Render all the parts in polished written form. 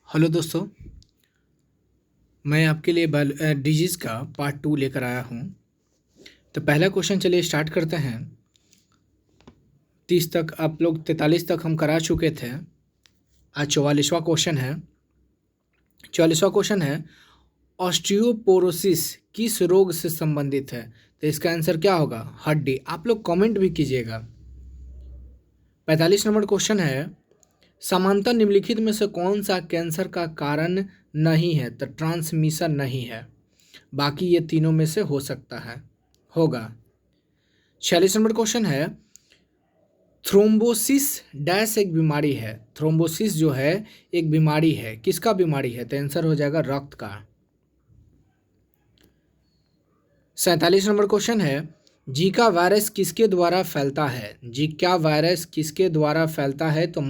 Hello दोस्तों, मैं आपके लिए डिजीज़ का पार्ट 2 लेकर आया हूँ। तो पहला क्वेश्चन चलिए स्टार्ट करते हैं। 30 तक आप लोग 43 तक हम करा चुके थे। आज 44वां क्वेश्चन है। 44वां क्वेश्चन है, ऑस्टियोपोरोसिस किस रोग से संबंधित है? तो इसका आंसर क्या होगा? हड्डी। आप लोग कमेंट भी कीजिएगा। 45 नंबर क्वेश्चन है, समांतर निम्नलिखित में से कौन सा कैंसर का कारण नहीं है? तो ट्रांसमिशन नहीं है, बाकी ये तीनों में से हो सकता है, होगा। 46 नंबर क्वेश्चन है, थ्रोम्बोसिस डैश एक बीमारी है। थ्रोम्बोसिस जो है एक बीमारी है, किसका बीमारी है? तो आंसर हो जाएगा रक्त का। 47 नंबर क्वेश्चन है, जीका वायरस किसके द्वारा फैलता है? जीका वायरस किसके द्वारा फैलता है? तो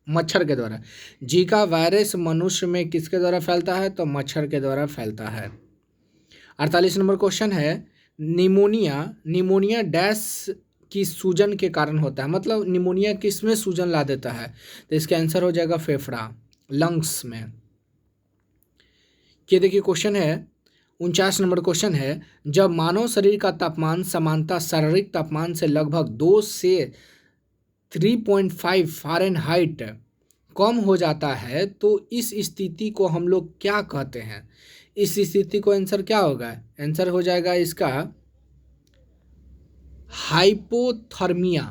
मच्छर के द्वारा। जीका वायरस मनुष्य में किसके द्वारा फैलता है? तो मच्छर के द्वारा फैलता है। 48 नंबर क्वेश्चन है, निमोनिया डैश की सूजन के कारण होता है। मतलब निमोनिया किस में सूजन ला देता है? तो इसका आंसर हो जाएगा फेफड़ा, लंग्स में। ये देखिए क्वेश्चन है, 49 नंबर क्वेश्चन है, जब मानव शरीर का तापमान सामान्यतः शारीरिक तापमान से लगभग 2 से 3.5 फ़ारेनहाइट कम हो जाता है तो इस स्थिति को हम लोग क्या कहते हैं? इस स्थिति को आंसर क्या होगा? आंसर हो जाएगा इसका हाइपोथर्मिया।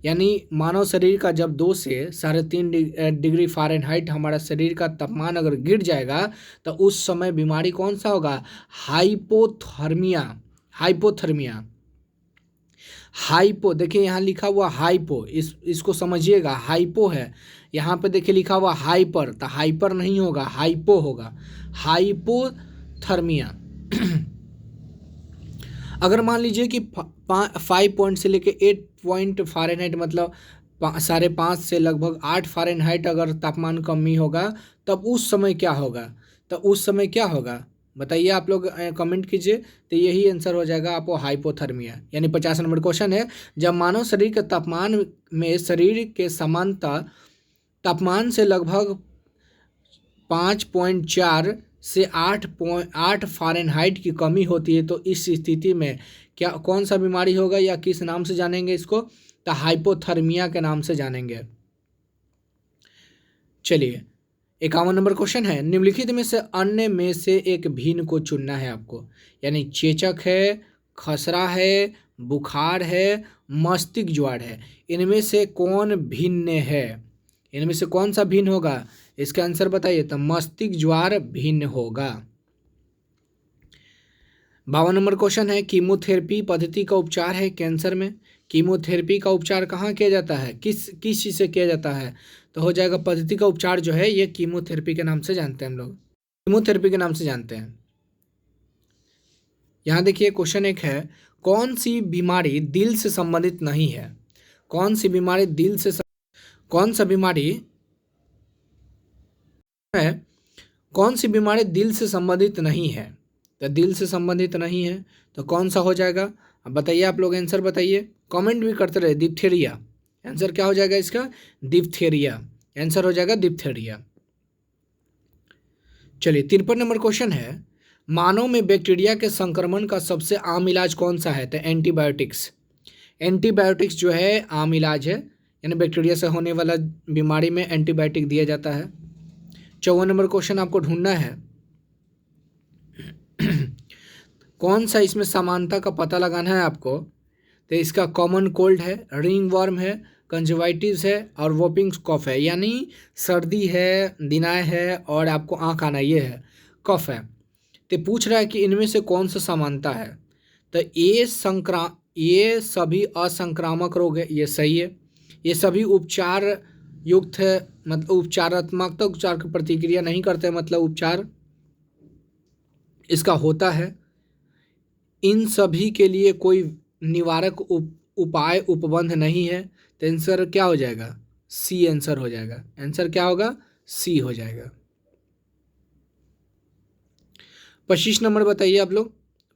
यानी मानव शरीर का जब 2 से 3.5 डिग्री फ़ारेनहाइट हमारा शरीर का तापमान अगर गिर जाएगा तो उस समय बीमारी कौन सा होगा? हाइपोथर्मिया। हाइपोथर्मिया। हाइपो, देखिए यहाँ लिखा हुआ हाइपो, इसको समझिएगा। हाइपो है, यहाँ पे देखिए लिखा हुआ हाइपर, तो हाइपर नहीं होगा, हाइपो होगा। हाइपोथर्मिया। अगर मान लीजिए कि 5 पॉइंट से लेके 8 पॉइंट फ़ारेनहाइट, मतलब 5.5 से लगभग 8 फ़ारेनहाइट अगर तापमान कमी होगा तब उस समय क्या होगा? तो उस समय क्या होगा बताइए, आप लोग कमेंट कीजिए। तो यही आंसर हो जाएगा आपको हाइपोथर्मिया। यानी 50 नंबर क्वेश्चन है, जब मानव शरीर के तापमान में शरीर के समानता तापमान से लगभग 5.4 से 8 फ़ारेनहाइट की कमी होती है तो इस स्थिति में क्या कौन सा बीमारी होगा या किस नाम से जानेंगे इसको? तो हाइपोथर्मिया के नाम से जानेंगे। चलिए 51 नंबर क्वेश्चन है, निम्नलिखित में से अन्य में से एक भिन्न को चुनना है आपको। यानी चेचक है, खसरा है, बुखार है, मस्तिष्क ज्वार है, इनमें से कौन भिन्न है? इनमें से कौन सा भिन्न होगा? इसका आंसर बताइए। तो मस्तिष्क ज्वार भिन्न होगा। 52 नंबर क्वेश्चन है, कीमोथेरेपी पद्धति का उपचार है कैंसर में। कीमोथेरेपी का उपचार कहाँ किया जाता है? किस चीज़ से किया जाता है? तो हो जाएगा पद्धति का उपचार जो है ये कीमोथेरेपी के नाम से जानते हैं हम लोग, कीमोथेरेपी के नाम से जानते हैं। यहाँ देखिए क्वेश्चन एक है, कौन सी बीमारी दिल से संबंधित नहीं है? कौन सी बीमारी दिल से कौन सा बीमारी है, कौन सी बीमारी दिल से संबंधित नहीं है? तो दिल से संबंधित नहीं है तो कौन सा हो जाएगा? अब बताइए, आप लोग आंसर बताइए, कमेंट भी करते रहे। डिप्थेरिया। आंसर क्या हो जाएगा इसका? डिप्थेरिया। आंसर हो जाएगा डिप्थेरिया। चलिए 53 नंबर क्वेश्चन है, मानव में बैक्टीरिया के संक्रमण का सबसे आम इलाज कौन सा है? तो एंटीबायोटिक्स। एंटीबायोटिक्स जो है आम इलाज है, यानी बैक्टीरिया से होने वाला बीमारी में एंटीबायोटिक दिया जाता है। 54 नंबर क्वेश्चन आपको ढूंढना है, कौन सा इसमें समानता का पता लगाना है आपको। तो इसका कॉमन कोल्ड है, रिंग वर्म है, कंजवाइटिस है और वोपिंग कफ है। यानी सर्दी है, दिनाय है और आपको आँख आना, ये है कफ है। तो पूछ रहा है कि इनमें से कौन सा समानता है? तो ये सभी असंक्रामक रोग है, ये सही है। ये सभी उपचार युक्त है, मतलब उपचारात्मक उपचार की प्रतिक्रिया नहीं करते, मतलब उपचार इसका होता है। इन सभी के लिए कोई निवारक उपाय उपबंध नहीं है। तो आंसर क्या हो जाएगा? सी आंसर हो जाएगा। आंसर क्या होगा? सी हो जाएगा। 25 नंबर बताइए आप लोग।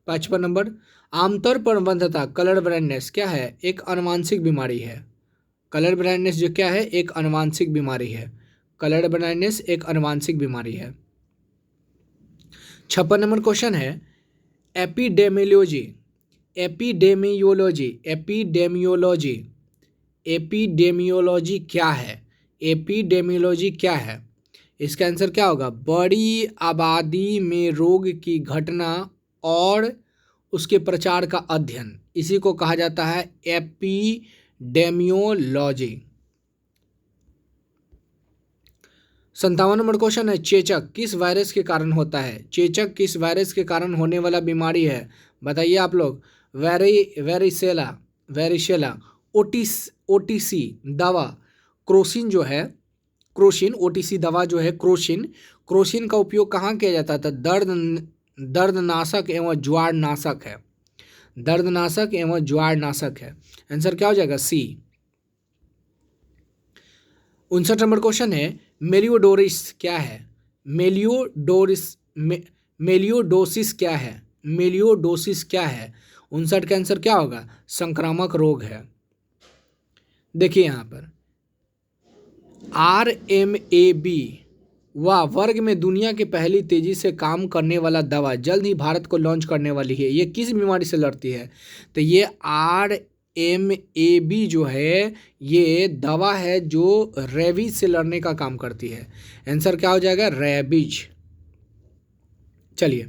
55 नंबर, आमतौर पर वंध्यता कलर ब्लाइंडनेस क्या है? एक अनुवांशिक बीमारी है। कलर ब्लाइंडनेस जो क्या है? एक अनुवांशिक बीमारी है। कलर ब्लाइंडनेस एक आनुवंशिक बीमारी है। 56 नंबर क्वेश्चन है एपिडेमियोलॉजी। एपिडेमियोलॉजी एपिडेमियोलॉजी एपिडेमियोलॉजी क्या है? एपिडेमियोलॉजी क्या है? इसका आंसर क्या होगा? बड़ी आबादी में रोग की घटना और उसके प्रचार का अध्ययन, इसी को कहा जाता है एपिडेमियोलॉजी। 57 नंबर क्वेश्चन है चेचक किस वायरस के कारण होता है? चेचक किस वायरस के कारण होने वाला बीमारी है? बताइए आप लोग। वेरिसेला, ओटीसी दवा क्रोसिन जो है, क्रोसिन ओटीसी दवा जो है क्रोसिन का उपयोग कहाँ किया जाता था? दर्दनाशक एवं ज्वारनाशक है। दर्दनाशक एवं ज्वारनाशक है। आंसर क्या हो जाएगा? सी। 59 नंबर क्वेश्चन है मेलियोडोसिस क्या है? मेलियोडोसिस क्या है? मेलियोडोसिस क्या है? 59 का आंसर क्या होगा? संक्रामक रोग है। देखिए यहाँ पर RMAB वह वर्ग में दुनिया की पहली तेजी से काम करने वाला दवा जल्द ही भारत को लॉन्च करने वाली है। ये किस बीमारी से लड़ती है? तो ये RMAB जो है ये दवा है जो रेबीज से लड़ने का काम करती है। आंसर क्या हो जाएगा? रेबीज। चलिए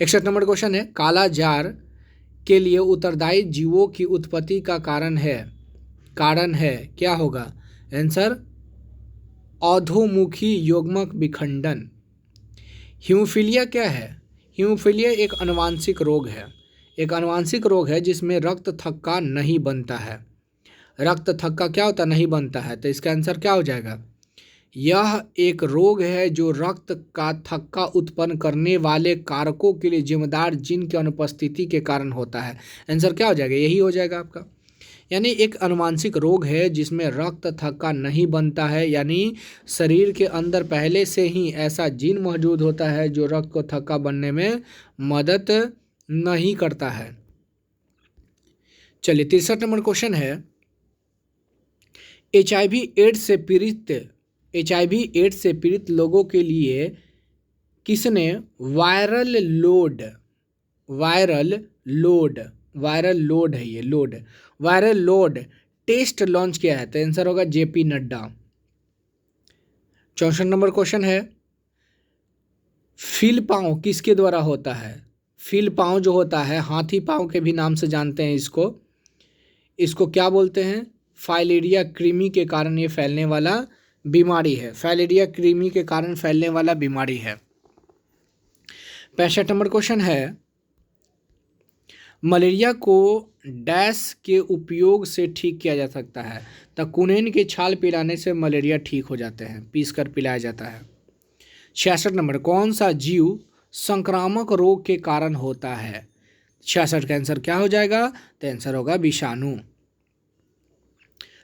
61 नंबर क्वेश्चन है काला जार के लिए उत्तरदायी जीवों की उत्पत्ति का कारण है क्या होगा? आंसर अधोमुखी युग्मक विखंडन। हीमोफीलिया क्या है? हीमोफीलिया एक आनुवंशिक रोग है। एक आनुवंशिक रोग है जिसमें रक्त थक्का नहीं बनता है। रक्त थक्का क्या होता? नहीं बनता है। तो इसका आंसर क्या हो जाएगा? यह एक रोग है जो रक्त का थक्का उत्पन्न करने वाले कारकों के लिए जिम्मेदार जीन की अनुपस्थिति के कारण होता है। आंसर क्या हो जाएगा? यही हो जाएगा आपका। यानी एक आनुवंशिक रोग है जिसमें रक्त थक्का नहीं बनता है, यानी शरीर के अंदर पहले से ही ऐसा जीन मौजूद होता है जो रक्त को थक्का बनने में मदद नहीं करता है। चलिए 63 नंबर क्वेश्चन है HIV एड्स से पीड़ित लोगों के लिए किसने वायरल लोड टेस्ट लॉन्च किया है? तो आंसर होगा JP नड्डा। 64 नंबर क्वेश्चन है फील पाँव किसके द्वारा होता है? फील पाँव जो होता है हाथी पाँव के भी नाम से जानते हैं इसको क्या बोलते हैं? फाइलेरिया कृमि के कारण ये फैलने वाला बीमारी है। फाइलेरिया कृमि के कारण फैलने वाला बीमारी है। 65 नंबर क्वेश्चन है मलेरिया को डैश के उपयोग से ठीक किया जा सकता है? तो कुनेन के छाल पिलाने से मलेरिया ठीक हो जाते हैं, पीस कर पिलाया जाता है। 66 नंबर कौन सा जीव संक्रामक रोग के कारण होता है? 66 का आंसर क्या हो जाएगा? तो आंसर होगा विषाणु।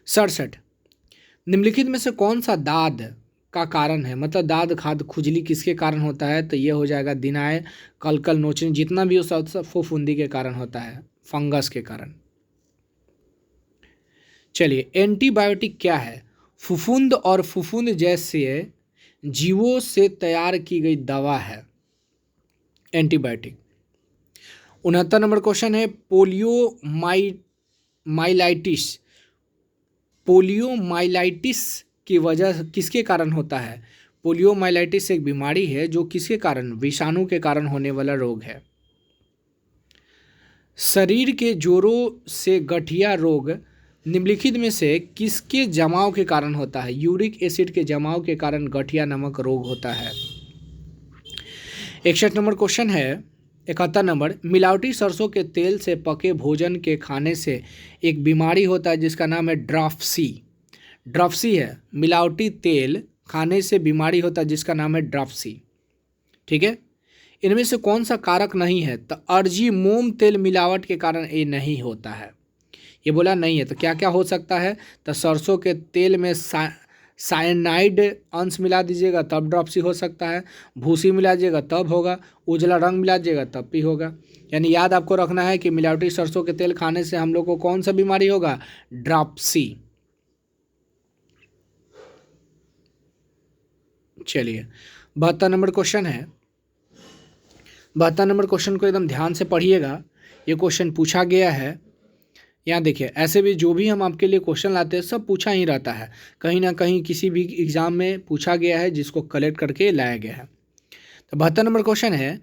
67 निम्नलिखित में से कौन सा दाद का कारण है? मतलब दाद खाद खुजली किसके कारण होता है? तो ये हो जाएगा दिनाय कलकल नोचनी, जितना भी हो सब फफूंदी के कारण होता है, फंगस के कारण। चलिए एंटीबायोटिक क्या है? फफूंद और फफूंद जैसे जीवों से तैयार की गई दवा है एंटीबायोटिक। 69 नंबर क्वेश्चन है पोलियोमाइलाइटिस की वजह किसके कारण होता है? पोलियोमाइलाइटिस एक बीमारी है जो किसके कारण? विषाणु के कारण होने वाला रोग है। शरीर के जोड़ों से गठिया रोग निम्नलिखित में से किसके जमाव के कारण होता है? यूरिक एसिड के जमाव के कारण गठिया नामक रोग होता है। 61 नंबर क्वेश्चन है 71 नंबर मिलावटी सरसों के तेल से पके भोजन के खाने से एक बीमारी होता है जिसका नाम है ड्रॉप्सी है। मिलावटी तेल खाने से बीमारी होता है जिसका नाम है ड्रॉप्सी। ठीक है, इनमें से कौन सा कारक नहीं है? तो अर्जी मोम तेल मिलावट के कारण ये नहीं होता है। ये बोला नहीं है, तो क्या क्या हो सकता है? तो सरसों के तेल में साइनाइड अंश मिला दीजिएगा तब ड्रॉप्सी हो सकता है, भूसी मिला दीजिएगा तब होगा, उजला रंग मिला दीजिएगा तब भी होगा। यानी याद आपको रखना है कि मिलावटी सरसों के तेल खाने से हम लोग को कौन सा बीमारी होगा? ड्रॉप्सी। चलिए 72 नंबर क्वेश्चन है। 72 नंबर क्वेश्चन को एकदम ध्यान से पढ़िएगा। ये क्वेश्चन पूछा गया है, यहाँ देखिए, ऐसे भी जो भी हम आपके लिए क्वेश्चन लाते हैं सब पूछा ही रहता है, कहीं ना कहीं किसी भी एग्ज़ाम में पूछा गया है जिसको कलेक्ट करके लाया गया है। तो 72 नंबर क्वेश्चन है,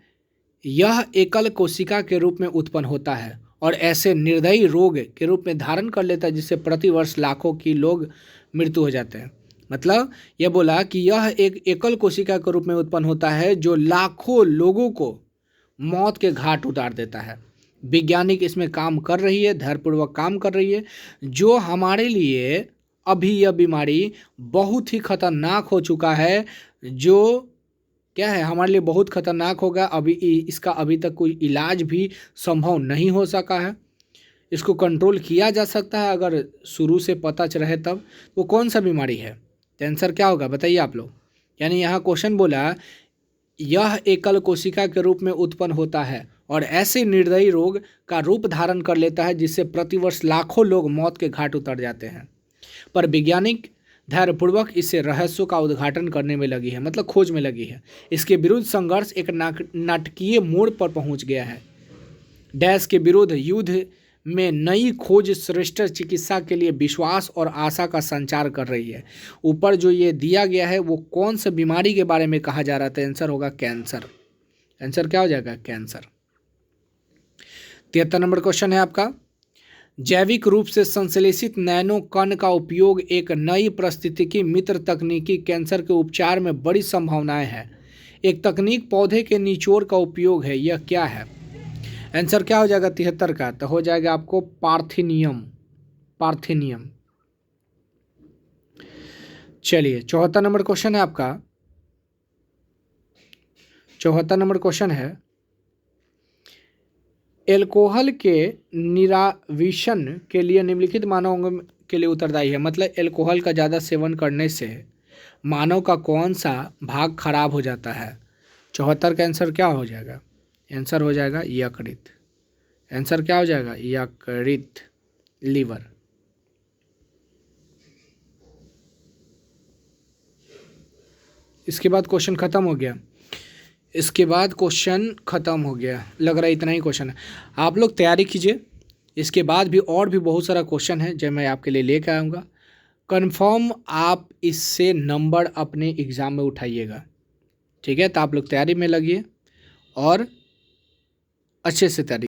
यह एकल कोशिका के रूप में उत्पन्न होता है और ऐसे निर्दयी रोग के रूप में धारण कर लेता है जिससे प्रतिवर्ष लाखों की लोग मृत्यु हो जाते हैं। मतलब यह बोला कि यह एक एकल कोशिका के रूप में उत्पन्न होता है जो लाखों लोगों को मौत के घाट उतार देता है। वैज्ञानिक इसमें काम कर रही है, धैर्यपूर्वक काम कर रही है, जो हमारे लिए अभी यह बीमारी बहुत ही खतरनाक हो चुका है, जो क्या है हमारे लिए बहुत खतरनाक होगा। अभी इसका अभी तक कोई इलाज भी संभव नहीं हो सका है। इसको कंट्रोल किया जा सकता है अगर शुरू से पता रहे तब। वो कौन सा बीमारी है? तो आंसर क्या होगा बताइए आप लोग। यानी यहाँ क्वेश्चन बोला यह एकल कोशिका के रूप में उत्पन्न होता है और ऐसे निर्दयी रोग का रूप धारण कर लेता है जिससे प्रतिवर्ष लाखों लोग मौत के घाट उतर जाते हैं। पर वैज्ञानिक धैर्यपूर्वक इससे रहस्यों का उद्घाटन करने में लगी है, मतलब खोज में लगी है। इसके विरुद्ध संघर्ष एक नाटकीय मोड़ पर पहुंच गया है। डैश के विरुद्ध युद्ध में नई खोज श्रेष्ठ चिकित्सा के लिए विश्वास और आशा का संचार कर रही है। ऊपर जो ये दिया गया है वो कौन सा बीमारी के बारे में कहा जा रहा था? आंसर होगा कैंसर। आंसर क्या हो जाएगा? कैंसर। 73 नंबर क्वेश्चन है आपका, जैविक रूप से संश्लेषित नैनो कण का उपयोग एक नई पारिस्थितिकी मित्र तकनीकी कैंसर के उपचार में बड़ी संभावनाएं हैं। एक तकनीक पौधे के निचोड़ का उपयोग है, यह क्या है? आंसर क्या हो जाएगा 73 का? तो हो जाएगा आपको पार्थिनियम। पार्थिनियम। चलिए 74 नंबर क्वेश्चन है आपका। 74 नंबर क्वेश्चन है, एल्कोहल के निराविशन के लिए निम्नलिखित मानवों के लिए उत्तरदायी है। मतलब एल्कोहल का ज़्यादा सेवन करने से मानव का कौन सा भाग खराब हो जाता है? 74 का आंसर क्या हो जाएगा? आंसर हो जाएगा यकृत। आंसर क्या हो जाएगा? यकृत, लीवर। इसके बाद क्वेश्चन खत्म हो गया। इसके बाद क्वेश्चन ख़त्म हो गया, लग रहा है इतना ही क्वेश्चन है। आप लोग तैयारी कीजिए, इसके बाद भी और भी बहुत सारा क्वेश्चन है जो मैं आपके लिए लेकर आऊँगा। कंफर्म आप इससे नंबर अपने एग्ज़ाम में उठाइएगा, ठीक है? तो आप लोग तैयारी में लगिए और अच्छे से तैयारी